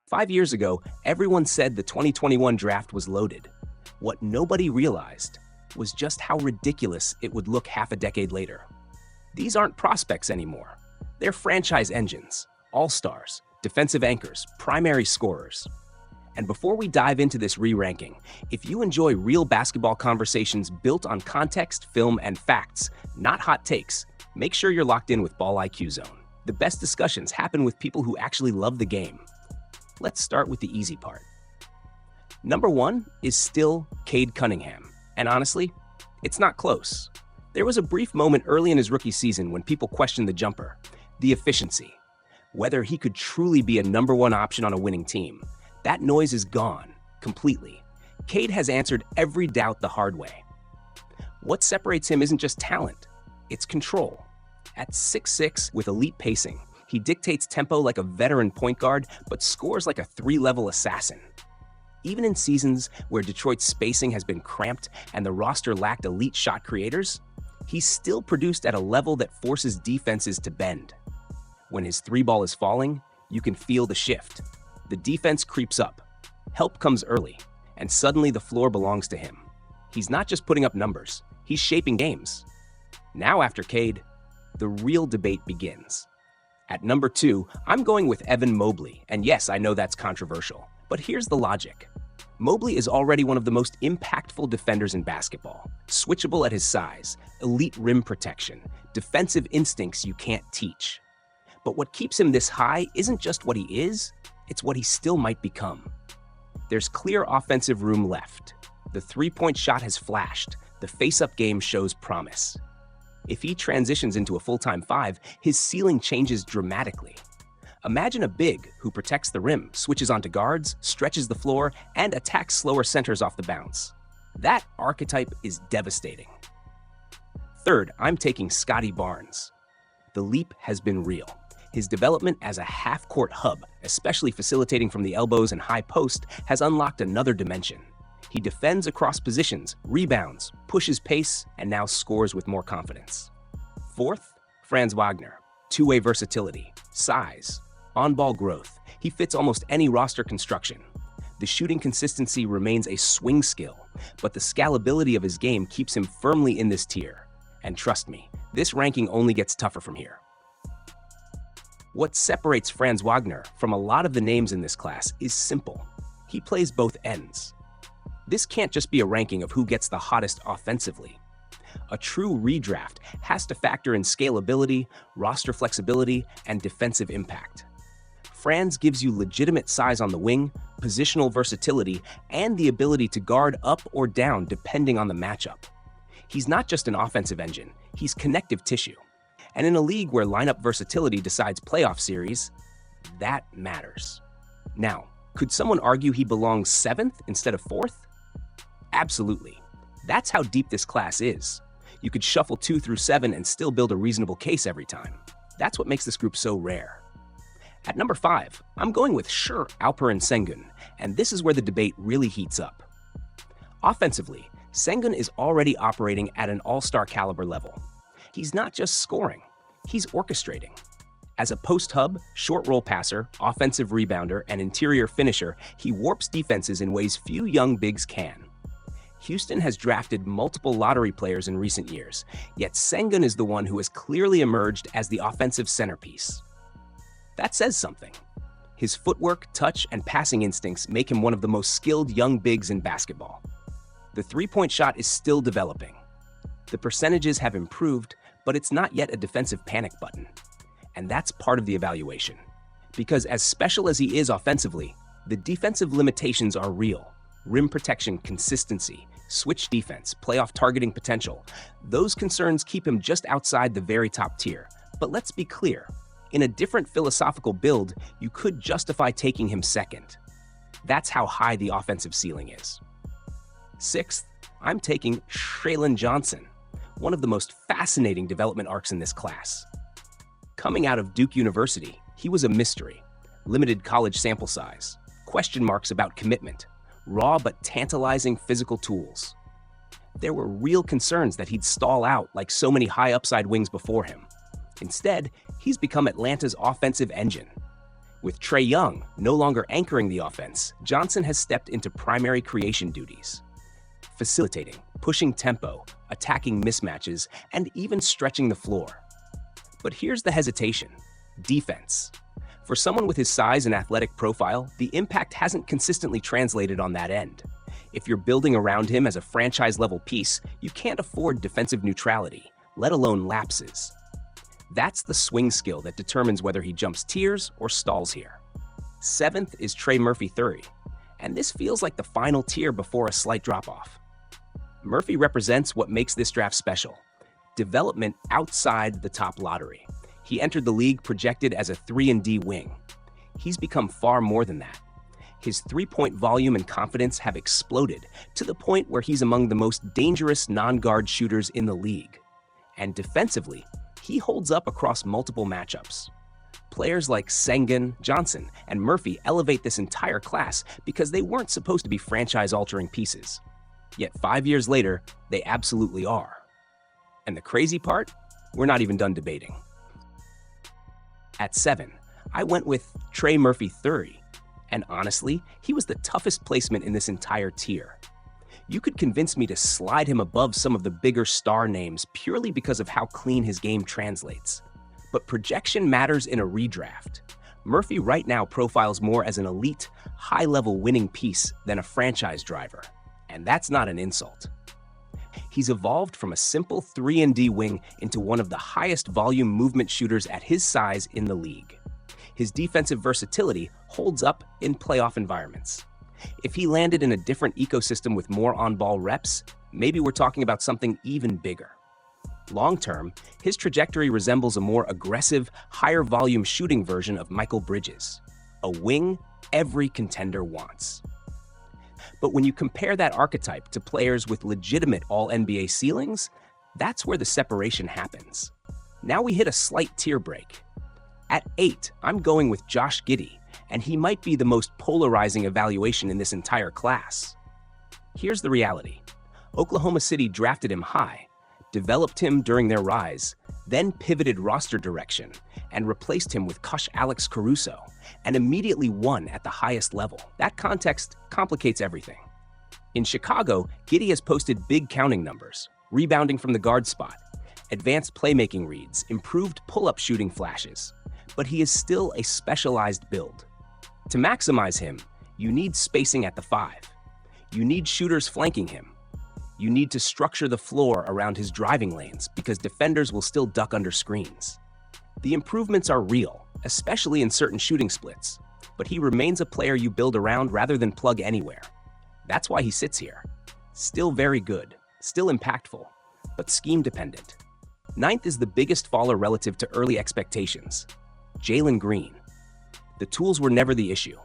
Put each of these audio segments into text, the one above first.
5 years ago, everyone said the 2021 draft was loaded. What nobody realized was just how ridiculous it would look half a decade later. These aren't prospects anymore. They're franchise engines, all-stars, defensive anchors, primary scorers. And before we dive into this re-ranking, if you enjoy real basketball conversations built on context, film, and facts, not hot takes, make sure you're locked in with Ball IQ Zone. The best discussions happen with people who actually love the game. Let's start with the easy part. Number 1 is still Cade Cunningham, and honestly, it's not close. There was a brief moment early in his rookie season when people questioned the jumper, the efficiency, whether he could truly be a number 1 option on a winning team. That noise is gone, completely. Cade has answered every doubt the hard way. What separates him isn't just talent, it's control. At 6'6", with elite pacing, he dictates tempo like a veteran point guard, but scores like a 3-level assassin. Even in seasons where Detroit's spacing has been cramped and the roster lacked elite shot creators, he's still produced at a level that forces defenses to bend. When his 3-ball is falling, you can feel the shift. The defense creeps up, help comes early, and suddenly the floor belongs to him. He's not just putting up numbers, he's shaping games. Now after Cade, the real debate begins. At number 2, I'm going with Evan Mobley, and yes, I know that's controversial, but here's the logic. Mobley is already one of the most impactful defenders in basketball, switchable at his size, elite rim protection, defensive instincts you can't teach. But what keeps him this high isn't just what he is, it's what he still might become. There's clear offensive room left. The 3-point shot has flashed. The face-up game shows promise. If he transitions into a full-time 5, his ceiling changes dramatically. Imagine a big who protects the rim, switches onto guards, stretches the floor, and attacks slower centers off the bounce. That archetype is devastating. Third, I'm taking Scotty Barnes. The leap has been real. His development as a half-court hub, especially facilitating from the elbows and high post, has unlocked another dimension. He defends across positions, rebounds, pushes pace, and now scores with more confidence. Fourth, Franz Wagner. Two-way versatility, size, on-ball growth. He fits almost any roster construction. The shooting consistency remains a swing skill, but the scalability of his game keeps him firmly in this tier. And trust me, this ranking only gets tougher from here. What separates Franz Wagner from a lot of the names in this class is simple. He plays both ends. This can't just be a ranking of who gets the hottest offensively. A true redraft has to factor in scalability, roster flexibility, and defensive impact. Franz gives you legitimate size on the wing, positional versatility, and the ability to guard up or down depending on the matchup. He's not just an offensive engine, he's connective tissue. And in a league where lineup versatility decides playoff series, that matters. Now, could someone argue he belongs 7th instead of 4th? Absolutely. That's how deep this class is. You could shuffle 2 through 7 and still build a reasonable case every time. That's what makes this group so rare. At number 5, I'm going with Alperen Sengun, and this is where the debate really heats up. Offensively, Sengun is already operating at an all-star caliber level. He's not just scoring, he's orchestrating. As a post hub, short roll passer, offensive rebounder, and interior finisher, he warps defenses in ways few young bigs can. Houston has drafted multiple lottery players in recent years, yet Sengun is the one who has clearly emerged as the offensive centerpiece. That says something. His footwork, touch, and passing instincts make him one of the most skilled young bigs in basketball. The three-point shot is still developing. The percentages have improved, but it's not yet a defensive panic button. And that's part of the evaluation. Because as special as he is offensively, the defensive limitations are real. Rim protection, consistency, switch defense, playoff targeting potential. Those concerns keep him just outside the very top tier. But let's be clear, in a different philosophical build, you could justify taking him second. That's how high the offensive ceiling is. 6th, I'm taking Shaylin Johnson, one of the most fascinating development arcs in this class. Coming out of Duke University, he was a mystery. Limited college sample size, question marks about commitment, raw but tantalizing physical tools. There were real concerns that he'd stall out like so many high upside wings before him. Instead, he's become Atlanta's offensive engine. With Trae Young no longer anchoring the offense, Johnson has stepped into primary creation duties, facilitating, pushing tempo, attacking mismatches, and even stretching the floor. But here's the hesitation: defense. For someone with his size and athletic profile, the impact hasn't consistently translated on that end. If you're building around him as a franchise-level piece, you can't afford defensive neutrality, let alone lapses. That's the swing skill that determines whether he jumps tiers or stalls here. 7th is Trey Murphy III, and this feels like the final tier before a slight drop-off. Murphy represents what makes this draft special: development outside the top lottery. He entered the league projected as a 3-and-D wing. He's become far more than that. His three-point volume and confidence have exploded to the point where he's among the most dangerous non-guard shooters in the league. And defensively, he holds up across multiple matchups. Players like Sengun, Johnson, and Murphy elevate this entire class because they weren't supposed to be franchise-altering pieces. Yet 5 years later, they absolutely are. And the crazy part? We're not even done debating. At 7, I went with Trey Murphy III, and honestly, he was the toughest placement in this entire tier. You could convince me to slide him above some of the bigger star names purely because of how clean his game translates. But projection matters in a redraft. Murphy right now profiles more as an elite, high-level winning piece than a franchise driver, and that's not an insult. He's evolved from a simple 3-and-D wing into one of the highest volume movement shooters at his size in the league. His defensive versatility holds up in playoff environments. If he landed in a different ecosystem with more on-ball reps, maybe we're talking about something even bigger. Long-term, his trajectory resembles a more aggressive, higher-volume shooting version of Michael Bridges, a wing every contender wants. But when you compare that archetype to players with legitimate All-NBA ceilings, that's where the separation happens. Now we hit a slight tier break. At 8, I'm going with Josh Giddey, and he might be the most polarizing evaluation in this entire class. Here's the reality. Oklahoma City drafted him high, developed him during their rise, then pivoted roster direction and replaced him with Alex Caruso, and immediately won at the highest level. That context complicates everything. In Chicago, Giddey has posted big counting numbers, rebounding from the guard spot, advanced playmaking reads, improved pull-up shooting flashes, but he is still a specialized build. To maximize him, you need spacing at the 5. You need shooters flanking him. You need to structure the floor around his driving lanes because defenders will still duck under screens. The improvements are real, especially in certain shooting splits, but he remains a player you build around rather than plug anywhere. That's why he sits here. Still very good, still impactful, but scheme-dependent. 9th is the biggest faller relative to early expectations: Jalen Green. The tools were never the issue.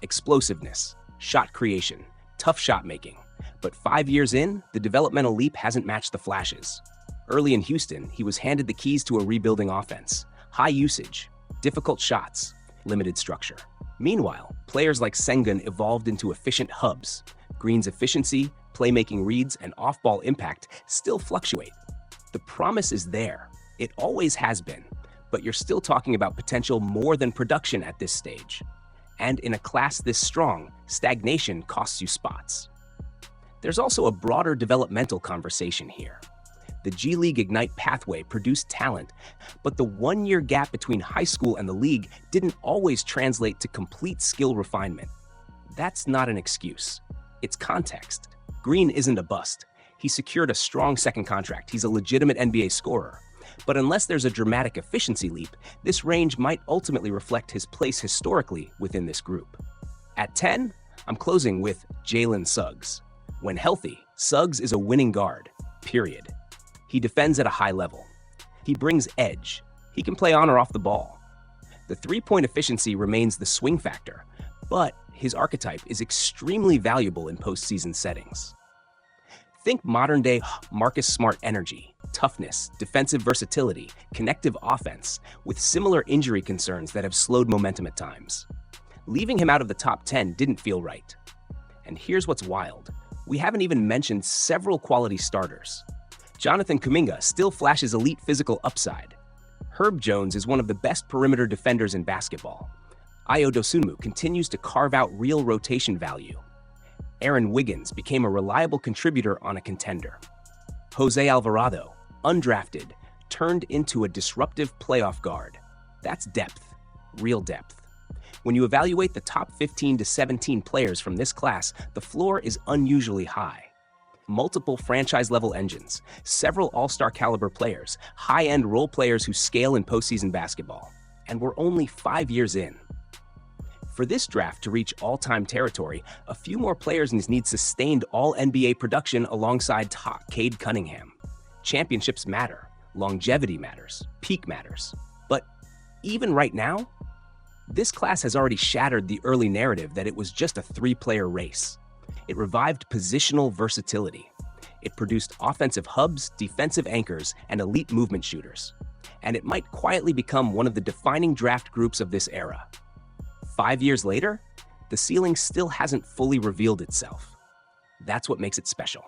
Explosiveness, shot creation, tough shot making. But 5 years in, the developmental leap hasn't matched the flashes. Early in Houston, he was handed the keys to a rebuilding offense: high usage, difficult shots, limited structure. Meanwhile, players like Sengun evolved into efficient hubs. Green's efficiency, playmaking reads, and off-ball impact still fluctuate. The promise is there. It always has been. But you're still talking about potential more than production at this stage. And in a class this strong, stagnation costs you spots. There's also a broader developmental conversation here. The G League Ignite pathway produced talent, but the 1-year gap between high school and the league didn't always translate to complete skill refinement. That's not an excuse. It's context. Green isn't a bust. He secured a strong second contract. He's a legitimate NBA scorer. But unless there's a dramatic efficiency leap, this range might ultimately reflect his place historically within this group. At 10, I'm closing with Jalen Suggs. When healthy, Suggs is a winning guard, period. He defends at a high level. He brings edge. He can play on or off the ball. The three-point efficiency remains the swing factor, but his archetype is extremely valuable in postseason settings. Think modern-day Marcus Smart energy, toughness, defensive versatility, connective offense, with similar injury concerns that have slowed momentum at times. Leaving him out of the top 10 didn't feel right. And here's what's wild. We haven't even mentioned several quality starters. Jonathan Kuminga still flashes elite physical upside. Herb Jones is one of the best perimeter defenders in basketball. Ayo Dosunmu continues to carve out real rotation value. Aaron Wiggins became a reliable contributor on a contender. Jose Alvarado, undrafted, turned into a disruptive playoff guard. That's depth, real depth. When you evaluate the top 15 to 17 players from this class, the floor is unusually high. Multiple franchise-level engines, several all-star caliber players, high-end role players who scale in postseason basketball. And we're only 5 years in. For this draft to reach all-time territory, a few more players need sustained all-NBA production alongside top Cade Cunningham. Championships matter, longevity matters, peak matters. But even right now, this class has already shattered the early narrative that it was just a three-player race. It revived positional versatility. It produced offensive hubs, defensive anchors, and elite movement shooters. And it might quietly become one of the defining draft groups of this era. 5 years later, the ceiling still hasn't fully revealed itself. That's what makes it special.